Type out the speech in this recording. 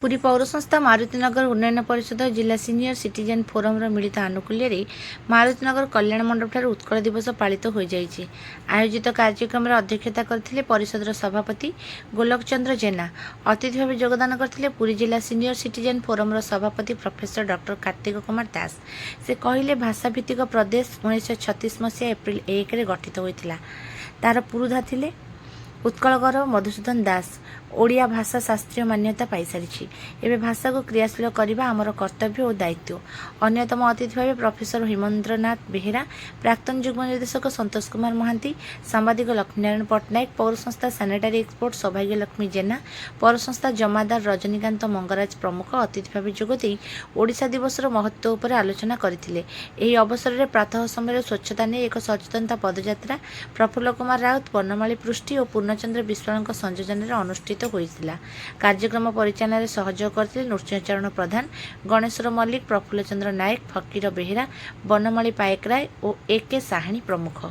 पुरी पौर संस्था मारुतिनगर उन्नयन परिषद जिला सीनियर सिटीजेन फोरम मिलित आनुकूल्य मारुतिनगर कल्याण मंडप ठार उत्कल दिवस पालित हो जाइए। आयोजित कार्यक्रम में अध्यक्षता करथिले परिषदर सभापति गोलक चंद्र जेना। अतिथि भाव योगदान करथिले पुरी जिला सीनियर सिटीजेन फोरम सभापति प्रोफेसर डॉक्टर कार्तिक कुमार दास। से कहले भाषा भित्तिक प्रदेश 1936 मसीहा एप्रिल 1 रे गठित होइतिला। तार पुरुधा थिले उत्कलकर मधुसूदन दास। ओडिया भाषा शास्त्रीय मान्यता पाई सारी। एवं भाषा को क्रियाशील करने आमर कर्तव्य और दायित्व। अन्यतम अतिथि भाव प्रोफेसर हेमेन्द्रनाथ बेहेरा, प्राक्तन युग्म निर्देशक संतोष कुमार महांती, सांबादिक लक्ष्मीनारायण पट्टनायक, पौर संस्था सानिटारी एक्सपोर्ट सौभाग्य लक्ष्मी जेना, पौर संस्था जमादार रजनीकांत मंगराज प्रमुख अतिथि भाव जोगदे ओडिशा दिवसर महत्व उपर आलोचना करथिले। एही अवसर में प्रातः समय स्वच्छता नहीं एक सचेतनता पदयात्रा प्रफुल्ल कुमार राउत, बनमाली पृष्टि और पूर्णचंद्र विश्वाल संयोजन में अनुष्ठित होइतिला। कार्यक्रम परिचालन सहयोग करथिले नृसिंहचरण प्रधान, गणेश्वर मल्लिक, प्रफुल्ल चंद्र नायक, फकीर बेहेरा, बनमाली पायक राय और AK साहाणी प्रमुख।